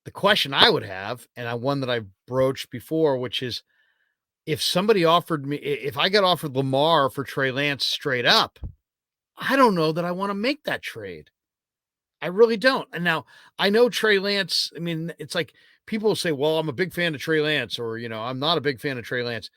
The question I would have, and one that I've broached before, which is if somebody offered me, if I got offered Lamar for Trey Lance straight up, I don't know that I want to make that trade. I really don't. And now I know Trey Lance. I mean, it's like people say, "Well, I'm a big fan of Trey Lance," or I'm not a big fan of Trey Lance.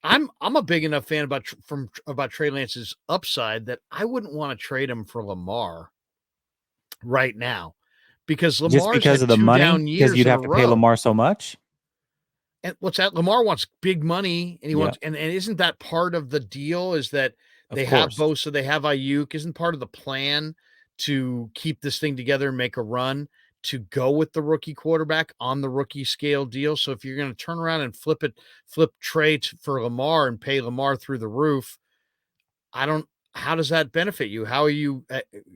I'm a big enough fan about Trey Lance's upside that I wouldn't want to trade him for Lamar right now because Just Lamar's because had of the 2 money, down because years you'd in a have to pay row. Lamar so much. And what's that? Lamar wants big money, and he Yeah, wants, and isn't that part of the deal? Is that of they have course. Bosa, they have Ayuk? Isn't part of the plan to keep this thing together and make a run to go with the rookie quarterback on the rookie scale deal? So if you're going to turn around and flip Trey for Lamar and pay Lamar through the roof, I don't. How does that benefit you? How are you?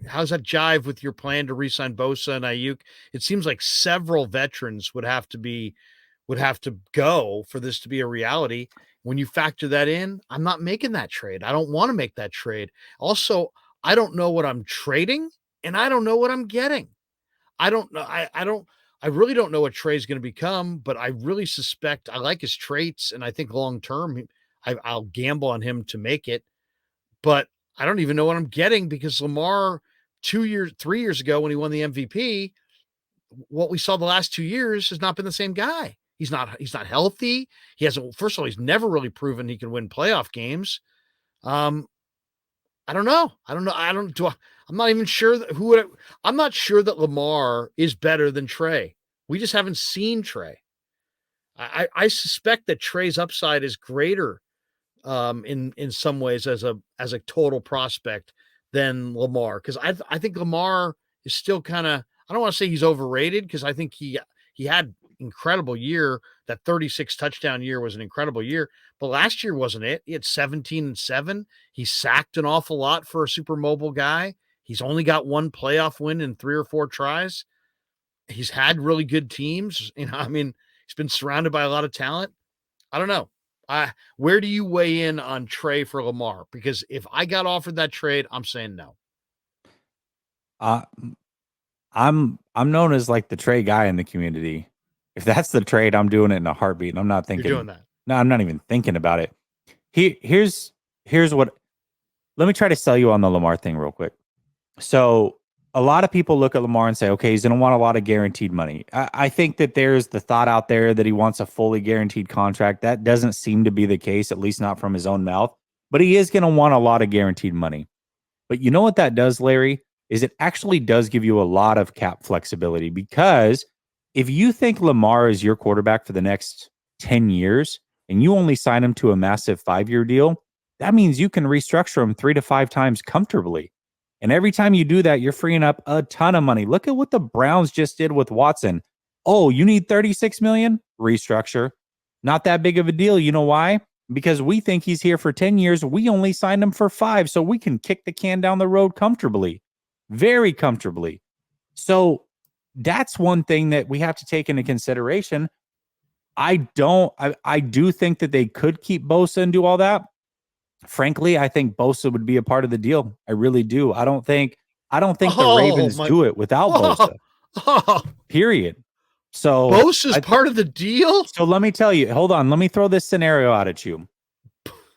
How does that jive with your plan to re-sign Bosa and Ayuk? It seems like several veterans would have to go for this to be a reality. When you factor that in, I'm not making that trade. I don't want to make that trade. Also, I don't know what I'm trading and I don't know what I'm getting. I don't know. I really don't know what Trey's going to become, but I really suspect I like his traits. And I think long term, I'll gamble on him to make it. But I don't even know what I'm getting because Lamar 3 years ago when he won the MVP, what we saw the last 2 years has not been the same guy. He's not healthy. He hasn't First of all, he's never really proven he can win playoff games. Um, I don't know. I don't know. I don't do. I'm not even sure I'm not sure that Lamar is better than Trey. We just haven't seen Trey. I suspect that Trey's upside is greater in some ways as a total prospect than Lamar because I think Lamar is still kind of I don't want to say he's overrated because I think he had incredible year. That 36 touchdown year was an incredible year, but last year wasn't it? He had 17-7. He sacked an awful lot for a super mobile guy. He's only got one playoff win in 3 or 4 tries. He's had really good teams. I mean, he's been surrounded by a lot of talent. I don't know. Where do you weigh in on Trey for Lamar? Because if I got offered that trade, I'm saying no. Uh, I'm known as like the Trey guy in the community. If that's the trade, I'm doing it in a heartbeat. And I'm not You're doing thinking. that. No, I'm not even thinking about it. Here's what. Let me try to sell you on the Lamar thing real quick. So a lot of people look at Lamar and say, okay, he's going to want a lot of guaranteed money. I think that there's the thought out there that he wants a fully guaranteed contract. That doesn't seem to be the case, at least not from his own mouth. But he is going to want a lot of guaranteed money. But you know what that does, Larry, is it actually does give you a lot of cap flexibility because if you think Lamar is your quarterback for the next 10 years and you only sign him to a massive 5-year deal, that means you can restructure him 3 to 5 times comfortably. And every time you do that, you're freeing up a ton of money. Look at what the Browns just did with Watson. Oh, you need 36 million? Restructure. Not that big of a deal. You know why? Because we think he's here for 10 years. We only signed him for 5, so we can kick the can down the road comfortably, very comfortably. So that's one thing that we have to take into consideration. I do think that they could keep Bosa and do all that. Frankly, I think Bosa would be a part of the deal. I really do. I don't think the Oh Ravens my! do it without Oh, Bosa. oh. Period. So Bose is part of the deal. so let me tell you, hold on, let me throw this scenario out at you.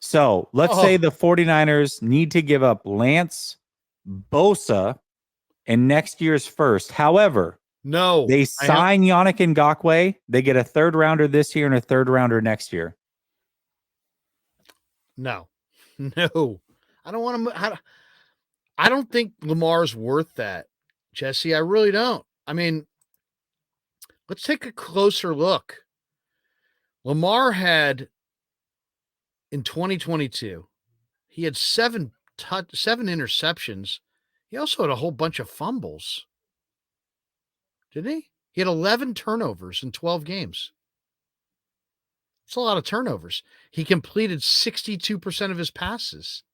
So let's say Oh the 49ers need to give up Lance, Bosa, and next year's first. However, no, they I have sign Yannick Ngakoue, they get a third rounder this year and a third rounder next year. no, no. I don't want to. I don't think Lamar's worth that, Jesse. I really don't. I mean, let's take a closer look. Lamar had in 2022, he had 7 interceptions. He also had a whole bunch of fumbles. Didn't he? He had 11 turnovers in 12 games. It's a lot of turnovers. He completed 62% of his passes.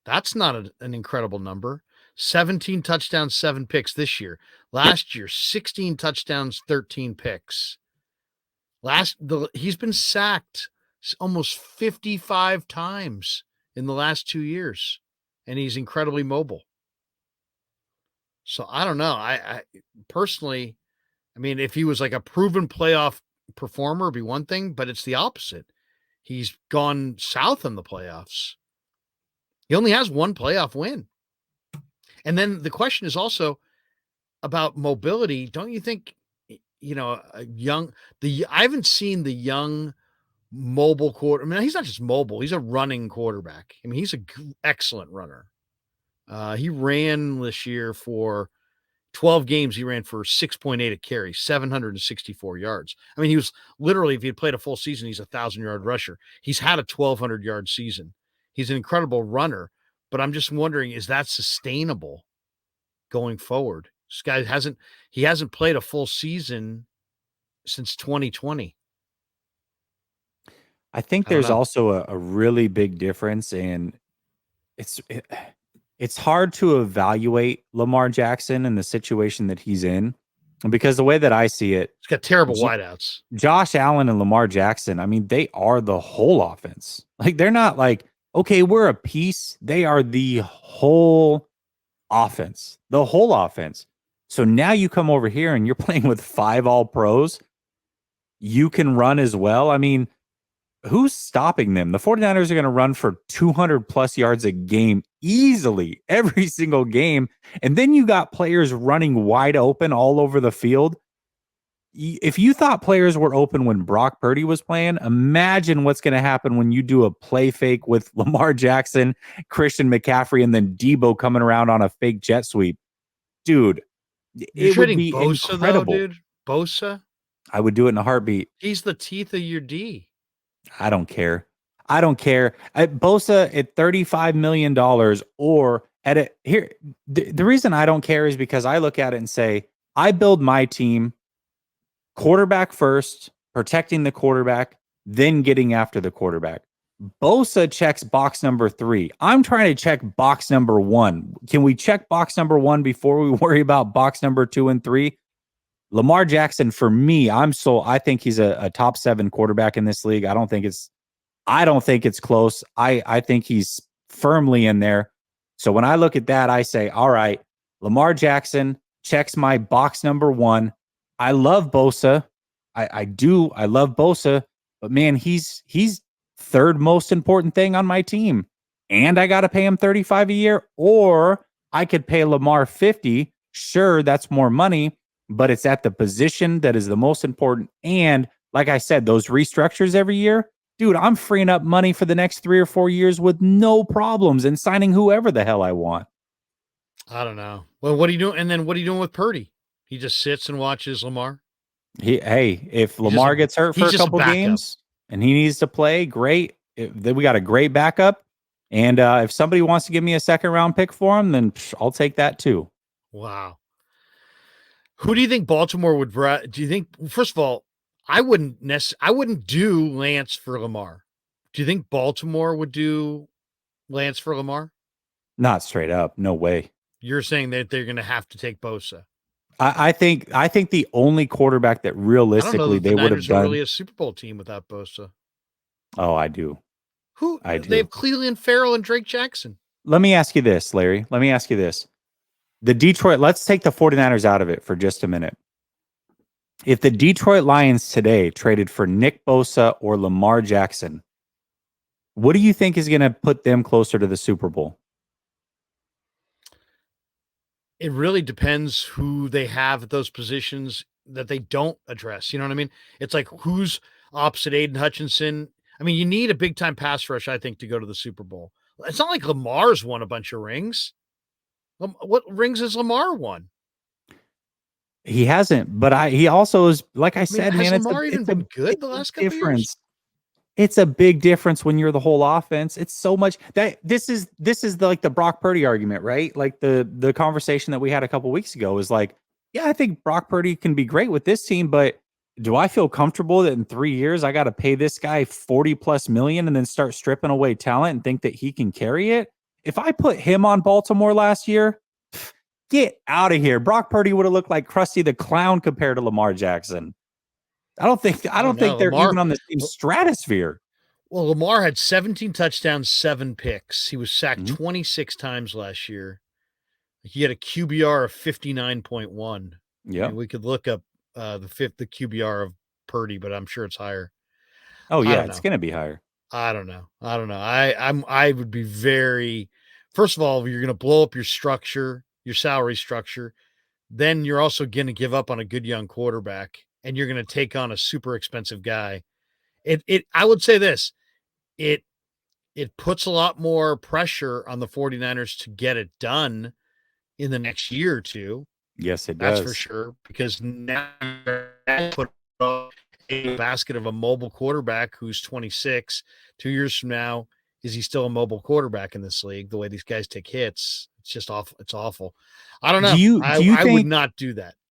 That's not an incredible number. 17 touchdowns, 7 picks this year. Last year, 16 touchdowns, 13 picks. He's been sacked almost 55 times in the last 2 years, and he's incredibly mobile. So I don't know. I personally, I mean, if he was like a proven playoff performer, it'd be one thing, but it's the opposite. He's gone south in the playoffs. He only has one playoff win. And then the question is also about mobility. Don't you think, I haven't seen the young mobile quarter. I mean, he's not just mobile, he's a running quarterback. I mean, he's an excellent runner. He ran this year for 12 games. He ran for 6.8 a carry, 764 yards. I mean, he was literally, if he had played a full season, he's a 1,000-yard rusher. He's had a 1,200-yard season. He's an incredible runner, but I'm just wondering, is that sustainable going forward? This guy hasn't played a full season since 2020. I think I don't there's know. also a really big difference in it's hard to evaluate Lamar Jackson in the situation that he's in because the way that I see it, He's got terrible J- wideouts. Josh Allen and Lamar Jackson, I mean, they are the whole offense. Like they're not like, okay, we're a piece. They are the whole offense, the whole offense. So now you come over here and you're playing with 5 all pros. You can run as well. I mean, who's stopping them? The 49ers are going to run for 200 plus yards a game easily every single game. And then you got players running wide open all over the field. If you thought players were open when Brock Purdy was playing, imagine what's going to happen when you do a play fake with Lamar Jackson, Christian McCaffrey, and then Debo coming around on a fake jet sweep. Dude, You're it would trading be Bosa though, incredible. dude. Bosa, I would do it in a heartbeat. he's the teeth of your D. I don't care. I don't care. Bosa at $35 million or at a here. The reason I don't care is because I look at it and say, I build my team quarterback first, protecting the quarterback, then getting after the quarterback. Bosa checks box number 3. I'm trying to check box number 1. Can we check box number 1 before we worry about box number 2 and 3? Lamar Jackson, for me, I think he's a top 7 quarterback in this league. I don't think it's close. I think he's firmly in there. So when I look at that, I say, all right, Lamar Jackson checks my box number 1. I love Bosa. I do. I love Bosa, but man, he's third most important thing on my team. And I got to pay him 35 a year, or I could pay Lamar 50. Sure, that's more money, but it's at the position that is the most important. And like I said, those restructures every year, dude, I'm freeing up money for the next 3 or 4 years with no problems and signing whoever the hell I want. I don't know. Well, what are you doing? And then what are you doing with Purdy? He just sits and watches Lamar. If Lamar gets hurt for a couple games and he needs to play, great. Then we got a great backup. And if somebody wants to give me a 2nd round pick for him, then I'll take that too. Wow. Who do you think Baltimore would? Do you think? First of all, I wouldn't do Lance for Lamar. Do you think Baltimore would do Lance for Lamar? Not straight up. No way. You're saying that they're going to have to take Bosa. I think the only quarterback that realistically they would have done. Really a Super Bowl team without Bosa. Oh, I do. I do. They have Cleveland Farrell and Drake Jackson. Let me ask you this, Larry. Let me ask you this. Let's take the 49ers out of it for just a minute. If the Detroit Lions today traded for Nick Bosa or Lamar Jackson, what do you think is going to put them closer to the Super Bowl? It really depends who they have at those positions that they don't address. You know what I mean? It's like who's opposite Aiden Hutchinson. I mean, you need a big time pass rush, I think, to go to the Super Bowl. It's not like Lamar's won a bunch of rings. What rings has Lamar won? He hasn't, but he also is, like I said, man, has Lamar even been good the last couple of years? It's a big difference when you're the whole offense. It's so much that this is like the Brock Purdy argument, right? Like the conversation that we had a couple weeks ago is like, yeah, I think Brock Purdy can be great with this team, but do I feel comfortable that in 3 years I got to pay this guy 40 plus million and then start stripping away talent and think that he can carry it? If I put him on Baltimore last year, get out of here. Brock Purdy would have looked like Krusty the Clown compared to Lamar Jackson. I don't think they're Lamar, even on the same stratosphere. Well, Lamar had 17 touchdowns, 7 picks. He was sacked 26 times last year. He had a QBR of 59.1. I Yep. mean, we could look up the QBR of Purdy, but I'm sure it's higher. Oh I yeah, don't it's know. gonna be higher. I don't know. I would be very, first of all, you're going to blow up your structure, your salary structure. Then you're also going to give up on a good young quarterback, and you're going to take on a super expensive guy. I would say this, it it puts a lot more pressure on the 49ers to get it done in the next year or two. Yes, it That's for does. sure, because now you put a basket of a mobile quarterback who's 26. 2 years from now, is he still a mobile quarterback in this league? The way these guys take hits, it's just awful. It's awful. I don't Do know. you I do you I would think not do that.